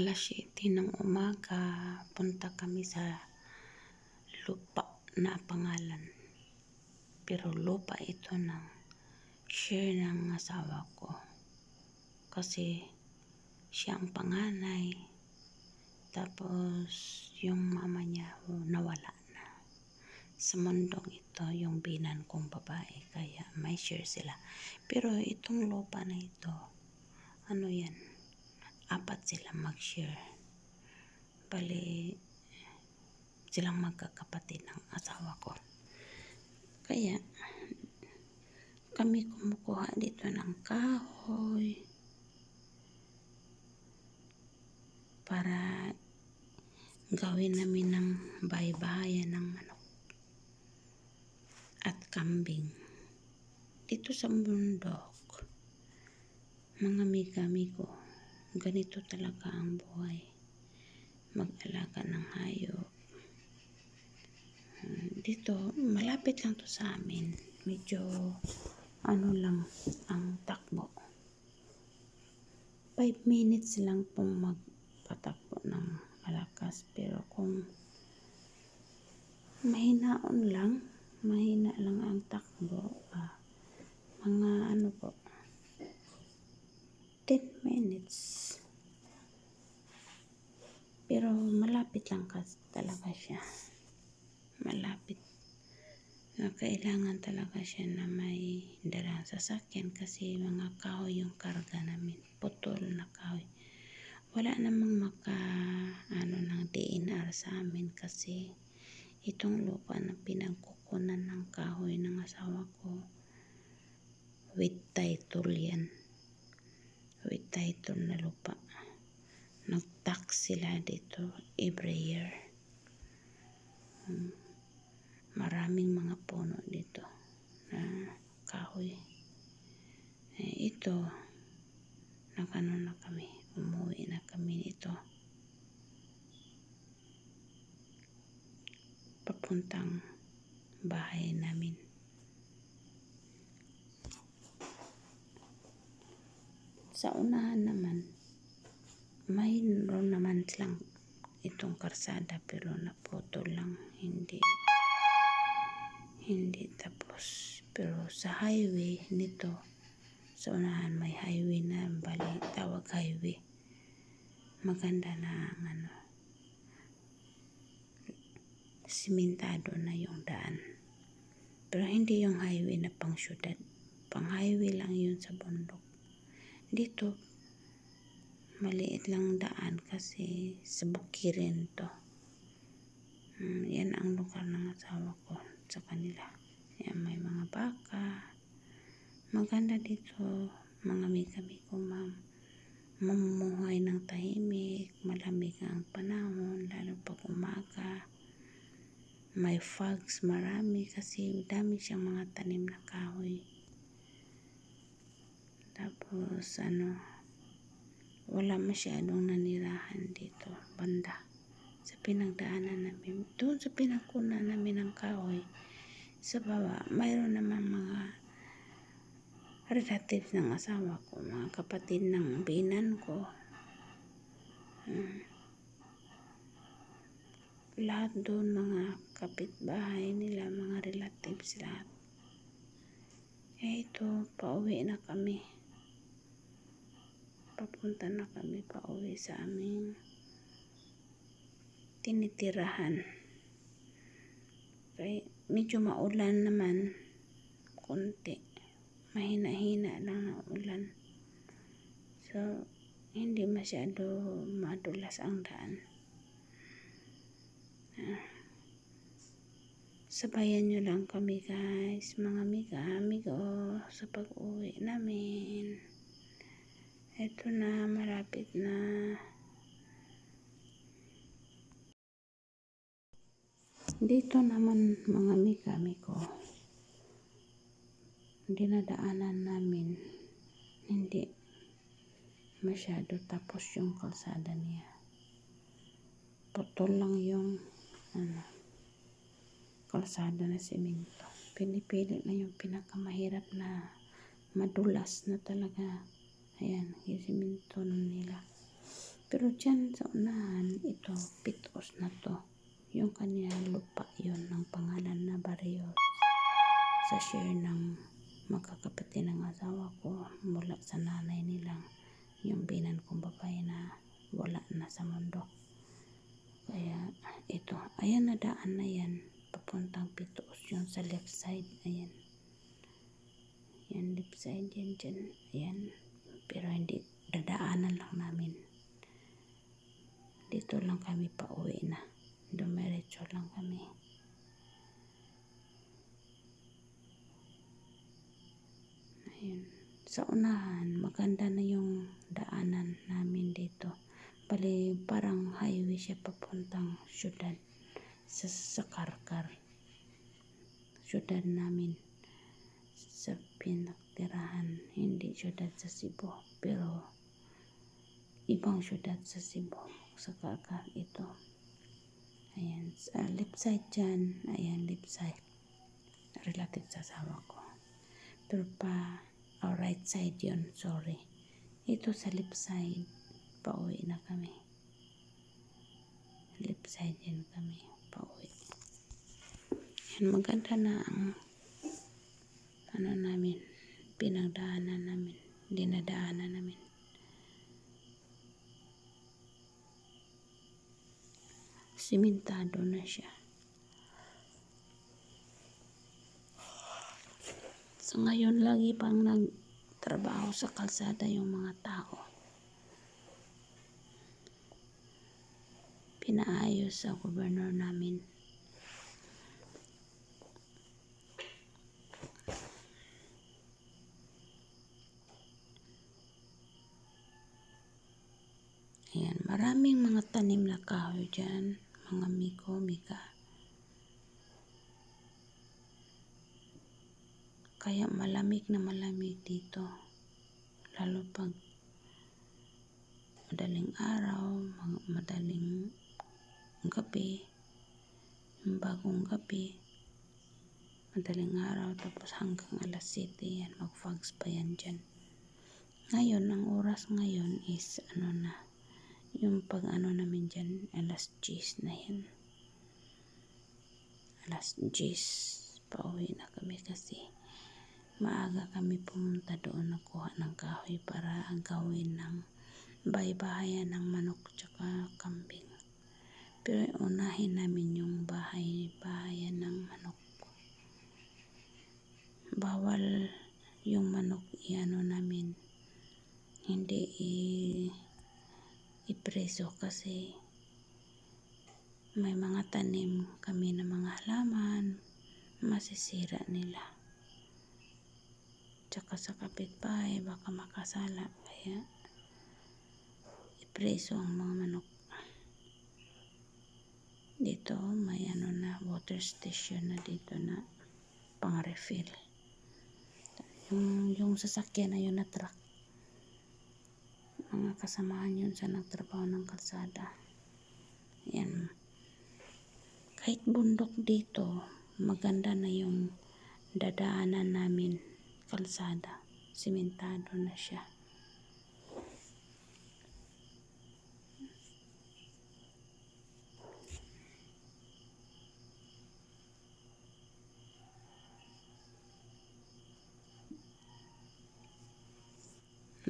7 ng umaga, punta kami sa lupa na pangalan. Pero lupa ito ng share ng asawa ko. Kasi siya ang panganay. Tapos yung mama niya nawala na. Sa mundong ito, yung binan kong babae. Kaya may share sila. Pero itong lupa na ito, ano yan? 4 sila mag-share. Bali, silang magkakapatid ng asawa ko. Kaya, kami kumukuha dito ng kahoy para gawin namin ng bahay-bahayan ng manok at kambing. Dito sa bundok, mga amigo, ganito talaga ang buhay. Mag-alaga ng hayop. Dito, malapit lang to sa amin. Medyo, lang ang takbo. 5 minutes lang pong magpatakbo ng malakas. Pero kung mahina lang ang takbo, mga 10 minutes. Pero malapit lang talaga siya. Malapit. Kailangan talaga siya na may dalang sasakyan kasi mga kahoy yung karga namin. Putol na kahoy. Wala namang ng DNR sa amin kasi itong lupa na pinagkukunan ng kahoy ng asawa ko, with title yan. With title na lupa. Nag-tax sila dito every year. Maraming mga puno dito na kahoy. Ito, umuwi na kami nito. Papuntang bahay namin. Sa unahan naman, mayroon naman silang itong karsada pero naputol lang, hindi tapos. Pero sa highway nito, sa unahan may highway na, bali tawag highway. Maganda na simentado na yung daan. Pero hindi yung highway na pang syudad. Pang highway lang yun sa bundok. Dito, maliit lang daan kasi sa bukirin to. Yan ang lugar ng asawa ko sa kanila. Yan, may mga baka. Maganda dito, mga amigo ko, mamumuhay ng tahimik, malamig ang panahon, lalo pag umaga. May fogs, marami kasi dami siyang mga tanim na kahoy. Tapos wala masyadong nanirahan dito, banda. Sa pinagdaanan namin, doon sa pinagkunan namin ng kahoy, sa baba, mayroon naman mga relatives ng asawa ko, mga kapatid ng binan ko. Lahat doon, mga kapitbahay nila, mga relatives lahat. Ito, pauwi na kami. Papunta na kami pauwi sa aming tinitirahan. Kaya medyo maulan naman, konti. Mahina-hina lang ang ulan. So, hindi masyado madulas ang daan. Sabayan nyo lang kami guys, mga amigo, sa pag-uwi namin. Ito na, malapit na. Dito naman mga amigo, dinadaanan namin, hindi masyado tapos yung kalsada niya. Putol lang yung kalsada na semento. Pinipili na yung pinakamahirap na madulas na talaga. Ayan, yung semento nila. Pero dyan sa unahan, ito, pitos na to. Yung kanilang lupa yun, ng pangalan na Barrio. Sa share ng magkakapatid ng asawa ko, mula sa nanay nilang, yung binan kong babae na wala na sa mundo. Kaya, ito, ayan na daan na yan, papuntang pitos, yung sa left side, ayan. Yan, left side, yan, dyan, ayan. Pero hindi, dadaanan lang namin. Dito lang kami pa uwi na. Dumiretso lang kami. Ayun. Sa unahan, maganda na yung daanan namin dito. Bali, parang highway siya papuntang syudad. Sa Karkar. Syudad namin. Sa pinaktirahan. Hindi syudad sa Cebu. Pero, ibang syudad sa Cebu. Sa Karkar ito. Ayan, sa left side dyan, ayan, left side. Relative sa asawa ko. Pero right side yun, sorry. Ito sa left side, pauwi na kami. Left side yan kami, pauwi. Ayan, maganda na ang namin, pinagdaanan namin, dinadaanan namin. Simentado na siya. So ngayon lagi pang nagtrabaho sa kalsada yung mga tao. Pinaayos sa gobernador namin. Ayan, maraming mga tanim na kahoy dyan, mga mika. Kaya malamig na malamig dito. Lalo pag madaling araw, madaling gabi, bagong gabi, madaling araw, tapos hanggang alas 7 yan, mag-fogs pa yan dyan. Ngayon, ang oras ngayon is yung namin dyan, alas 10 na yan. Alas 10, pauwi na kami kasi maaga kami pumunta doon nakuha ng kahoy para gawin ng bahay-bahayan ng manok tsaka kambing. Pero unahin namin yung bahay-bahayan ng manok. Bawal yung manok namin. Hindi ipreso kasi may mga tanim kami na mga halaman, masisira nila. Tsaka sa kapitbahay baka makasala, kaya ipreso ang mga manok. Dito may water station na dito na pang refill. Yung sasakyan na yun na truck, mga kasamahan yun sa nagtrabaho ng kalsada. Yan, kahit bundok dito, maganda na yung dadaanan namin, kalsada, simentado na siya.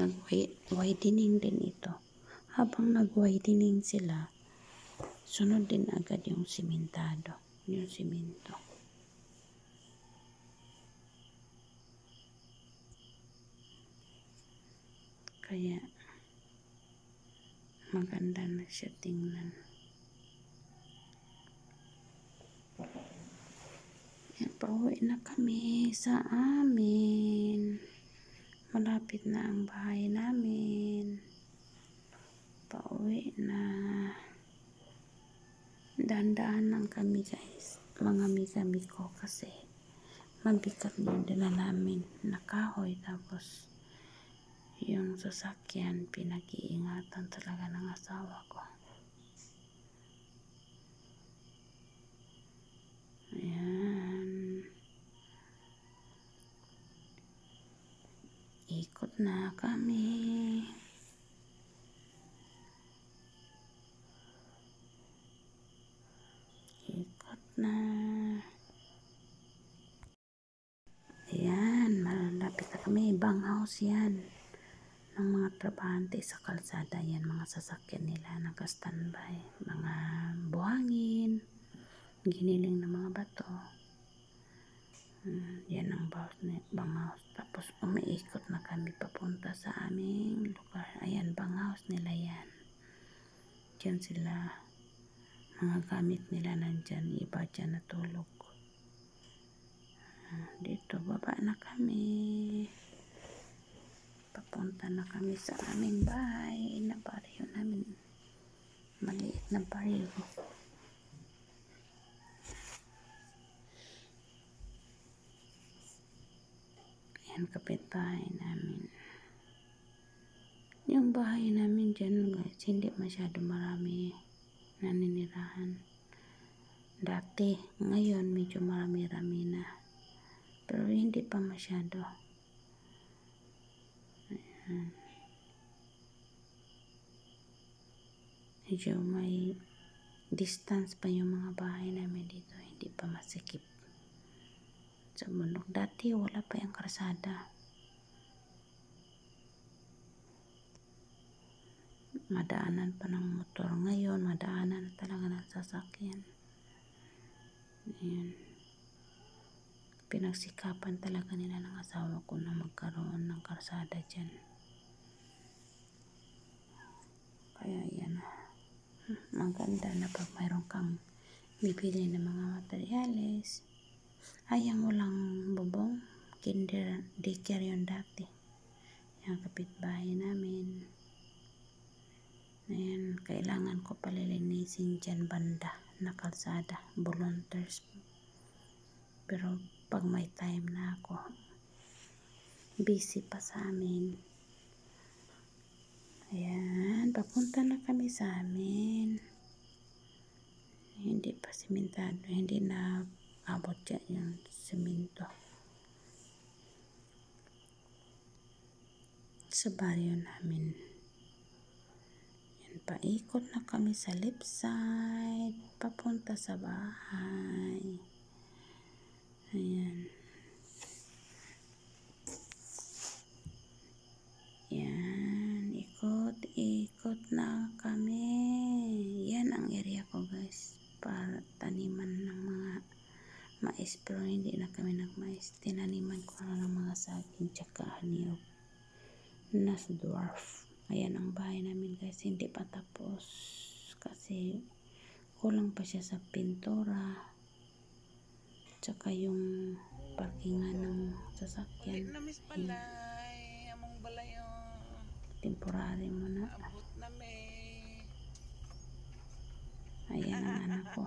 Nag-widening din ito. Habang nag-widening sila, sunod din agad yung simentado, yung simento. Kaya maganda na siya tingnan. Yan, pauwi na kami sa amin. Malapit na ang bahay namin. Pauwi na. Dahan-dahan lang kami guys, mga mika-miko, kasi mabigat yung dala namin na kahoy, tapos yung sasakyan pinag-iingatan talaga ng asawa ko. Ayan, ikot na kami. na. Ayan, malapit na kami. Banghouse yan ng mga trabahante sa kalsada. Yan, mga sasakyan nila naka-standby. Mga buhangin, giniling ng mga bato. Yan ang banghouse. Tapos umiikot na kami papunta sa aming lugar. Ayan, banghouse nila yan. Diyan sila, mga gamit nila nandyan. Iba dyan natulog. Dito, baba na kami. Papunta na kami sa aming bahay na baryo namin. Maliit na baryo. Yan, kapitbahay namin. Yung bahay namin dyan, guys, hindi masyado marami naninirahan. Dati, ngayon medyo marami-rami na. Pero hindi pa masyado. Ayan. Medyo may distance pa yung mga bahay namin dito. Hindi pa masikip. Sa bundok. Dati wala pa yung karsada. Madaanan pa ng motor. Ngayon, madaanan na talaga ng sasakyan. Ayan. Pinagsikapan talaga nila ng asawa ko na magkaroon ng karsada dyan. Kaya yan. Maganda na pag mayroon kang bibili ng mga materyales. Ayang walang bubong. Kinder, daycare yun dati. Yung kapitbahay namin. Ayan, kailangan ko palilinisin dyan banda na kalsada. Volunteers. Pero pag may time na ako, busy pa sa amin. Ayan, papunta na kami sa amin. Hindi pa simentado, hindi na abot dyan yung simento. Sa baryo namin. Yan, paikot na kami sa left side, papunta sa bahay. Ayan. Yan, ikot na kami. Yan ang area ko, guys, para taniman ng mga mais. Pero hindi na kami nagmais. Tinaniman ko na ng mga saging tsaka niyog na dwarf. Ayan ang bahay namin, guys. Hindi pa tapos kasi kulang pa siya sa pintura tsaka yung parkingan ng sasakyan. Temporary muna. Ayan ang anak ko.